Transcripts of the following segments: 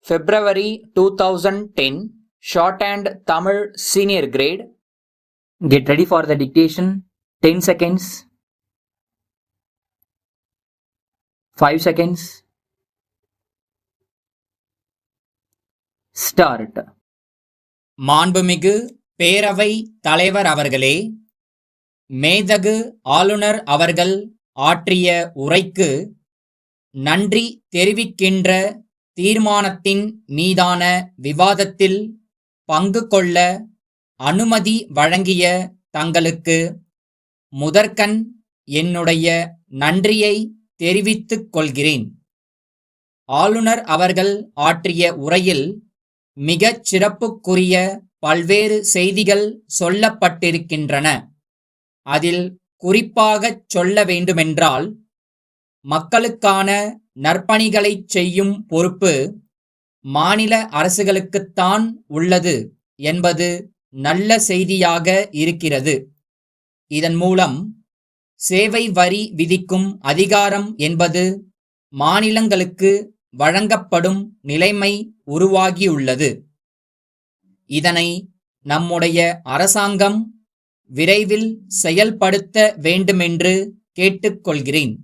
February 2010 Shorthand Tamil Senior Grade. Get ready for the dictation. 10 seconds. 5 seconds. Start. மாண்புமிகு பேரவை தலைவர் அவர்களே, மேதகு ஆளுநர் அவர்கள் ஆற்றிய உரைக்கு நன்றி தெரிவிக்கின்ற தீர்மானத்தின் மீதான விவாதத்தில் பங்கு கொள்ள அனுமதி வழங்கிய தங்களுக்கு முதற்கண் என்னுடைய நன்றியை தெரிவித்துக் கொள்கிறேன். ஆளுநர் அவர்கள் ஆற்றிய உரையில் மிகச் சிறப்புக்குரிய பல்வேறு செய்திகள் சொல்லப்பட்டிருக்கின்றன. அதில் குறிப்பாகச் சொல்ல வேண்டுமென்றால், மக்களுக்கான நற்பணிகளைச் செய்யும் பொறுப்பு மாநில அரசுகளுக்குத்தான் உள்ளது என்பது நல்ல செய்தியாக இருக்கிறது. இதன் மூலம் சேவை வரி விதிக்கும் அதிகாரம் என்பது மாநிலங்களுக்கு வழங்கப்படும் நிலைமை உருவாகியுள்ளது. இதனை நம்முடைய அரசாங்கம் விரைவில் செயல்படுத்த வேண்டுமென்று கேட்டுக்கொள்கிறேன்.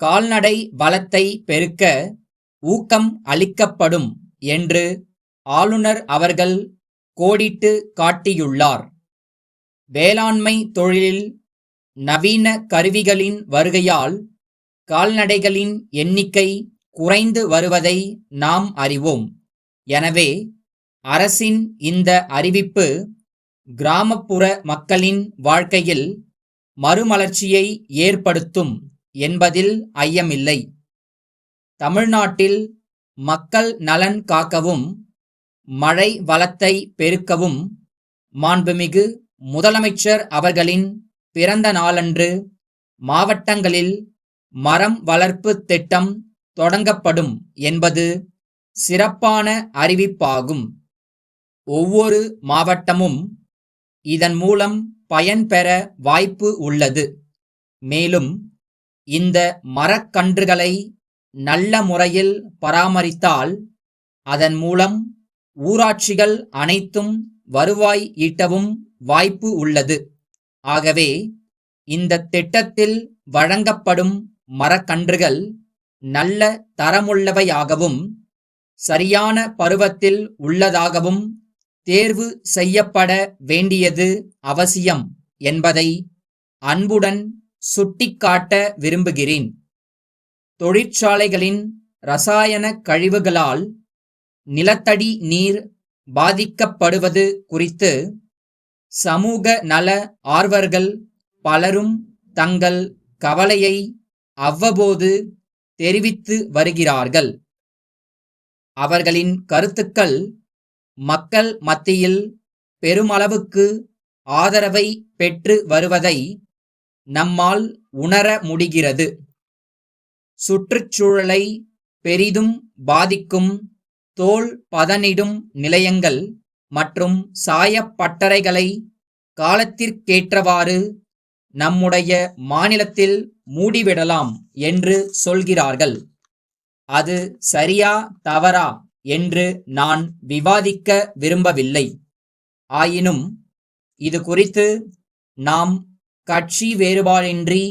கால்நடை வளத்தை பெருக்க ஊக்கம் அளிக்கப்படும் என்று ஆளுநர் அவர்கள் கோடிட்டு காட்டியுள்ளார். வேளாண்மை தொழிலில் நவீன கருவிகளின் வருகையால் கால்நடைகளின் எண்ணிக்கை குறைந்து வருவதை நாம் அறிவோம். எனவே அரசின் இந்த அறிவிப்பு கிராமப்புற மக்களின் வாழ்க்கையில் மறுமலர்ச்சியை ஏற்படுத்தும் என்பதில் ஐயமில்லை. தமிழ்நாட்டில் மக்கள் நலன் காக்கவும் மழை வளத்தை பெருக்கவும் மாண்புமிகு முதலமைச்சர் அவர்களின் பிறந்த நாளன்று மாவட்டங்களில் மரம் வளர்ப்பு திட்டம் தொடங்கப்படும் என்பது சிறப்பான அறிவிப்பாகும். ஒவ்வொரு மாவட்டமும் இதன் மூலம் பயன்பெற வாய்ப்பு உள்ளது. மேலும் இந்த மரக்கன்றுகளை நல்ல முறையில் பராமரித்தால் அதன் மூலம் ஊராட்சிகள் அனைத்தும் வருவாய் ஈட்டவும் வாய்ப்பு உள்ளது. ஆகவே இந்த திட்டத்தில் வழங்கப்படும் மரக்கன்றுகள் நல்ல தரமுள்ளவையாகவும் சரியான பருவத்தில் உள்ளதாகவும் தேர்வு செய்யப்பட வேண்டியது அவசியம் என்பதை அன்புடன் சுட்டிக்காட்ட விரும்புகிறேன். தொழிற்சாலைகளின் ரசாயன கழிவுகளால் நிலத்தடி நீர் பாதிக்கப்படுவது குறித்து சமூக நல ஆர்வலர்கள் பலரும் தங்கள் கவலையை அவ்வப்போது தெரிவித்து வருகிறார்கள். அவர்களின் கருத்துக்கள் மக்கள் மத்தியில் பெருமளவுக்கு ஆதரவை பெற்று வருவதை நம்மால் உணர முடிகிறது. சுற்றுச்சூழலை பெரிதும் பாதிக்கும் தோல் பதனிடும் நிலையங்கள் மற்றும் சாயப்பட்டறைகளை காலத்திற்கேற்றவாறு நம்முடைய மாநிலத்தில் மூடிவிடலாம் என்று சொல்கிறார்கள். அது சரியா தவறா என்று நான் விவாதிக்க விரும்பவில்லை. ஆயினும் இது குறித்து நாம் கட்சி வேறுபாடின்றி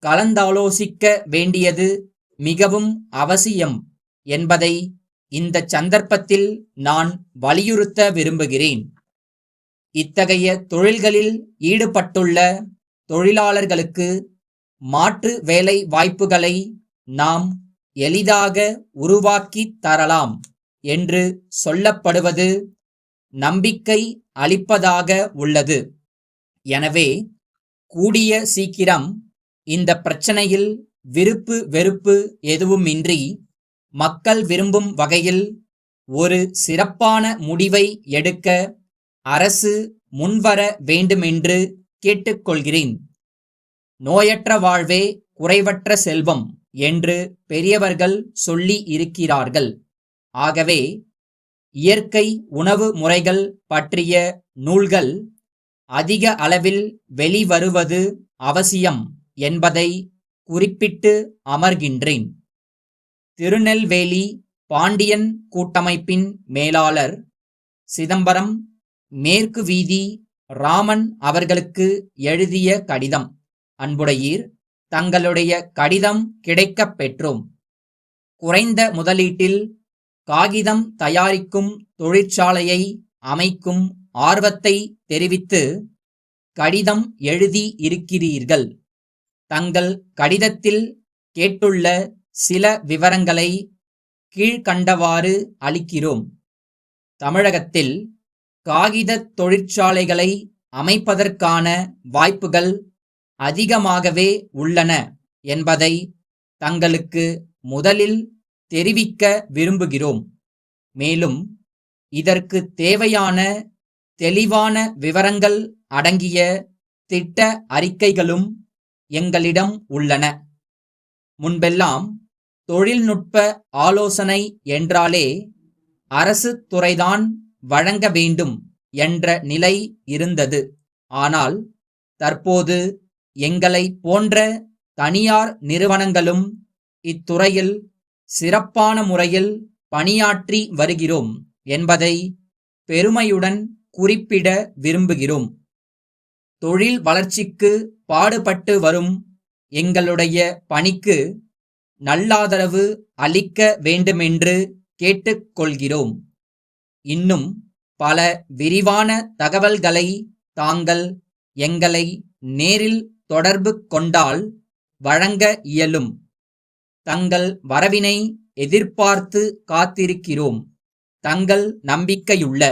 கலந்தாலோசிக்க வேண்டியது மிகவும் அவசியம் என்பதை இந்த சந்தர்ப்பத்தில் நான் வலியுறுத்த விரும்புகிறேன். இத்தகைய தொழில்களில் ஈடுபட்டுள்ள தொழிலாளர்களுக்கு மாற்று வேலை வாய்ப்புகளை நாம் எளிதாக உருவாக்கி தரலாம் என்று சொல்லப்படுவது நம்பிக்கை அளிப்பதாக உள்ளது. எனவே கூடிய சீக்கிரம் இந்த பிரச்சனையில் விருப்பு வெறுப்பு எதுவுமின்றி மக்கள் விரும்பும் வகையில் ஒரு சிறப்பான முடிவை எடுக்க அரசு முன்வர வேண்டுமென்று கேட்டுக்கொள்கிறேன். நோயற்ற வாழ்வே குறைவற்ற செல்வம் என்று பெரியவர்கள் சொல்லி இருக்கிறார்கள். ஆகவே இயற்கை உணவு முறைகள் பற்றிய நூல்கள் அதிக அளவில் வெளிவருவது அவசியம் என்பதை குறிப்பிட்டு அமர்கின்றேன். திருநெல்வேலி பாண்டியன் கூட்டமைப்பின் மேலாளர் சிதம்பரம் மேற்கு வீதி ராமன் அவர்களுக்கு எழுதிய கடிதம். அன்புடையீர், தங்களுடைய கடிதம் கிடைக்கப் பெற்றோம். குறைந்த முதலீட்டில் காகிதம் தயாரிக்கும் தொழிற்சாலையை அமைக்கும் ஆர்வத்தை தெரிவித்து கடிதம் எழுதி இருக்கிறீர்கள். தங்கள் கடிதத்தில் கேட்டுள்ள சில விவரங்களை கீழ்கண்டவாறு அளிக்கிறோம். தமிழகத்தில் காகித தொழிற்சாலைகளை அமைப்பதற்கான வாய்ப்புகள் அதிகமாகவே உள்ளன என்பதை தங்களுக்கு முதலில் தெரிவிக்க விரும்புகிறோம். மேலும் இதற்கு தேவையான தெளிவான விவரங்கள் அடங்கிய திட்ட அறிக்கைகளும் எங்களிடம் உள்ளன. முன்பெல்லாம் தொழில்நுட்ப ஆலோசனை என்றாலே அரசு துறைதான் வழங்க வேண்டும் என்ற நிலை இருந்தது. ஆனால் தற்போது எங்களை போன்ற தனியார் நிறுவனங்களும் இத்துறையில் சிறப்பான முறையில் பணியாற்றி வருகிறோம் என்பதை பெருமையுடன் குறிப்பிட விரும்புகிறோம். தொழில் வளர்ச்சிக்கு பாடுபட்டு வரும் எங்களுடைய பணிக்கு நல்லாதரவு அளிக்க வேண்டுமென்று கேட்டுக்கொள்கிறோம். இன்னும் பல விரிவான தகவல்களை தாங்கள் எங்களை நேரில் தொடர்பு கொண்டால் வழங்க இயலும். தங்கள் வரவினை எதிர்பார்த்து காத்திருக்கிறோம். தங்கள் நம்பிக்கையுள்ள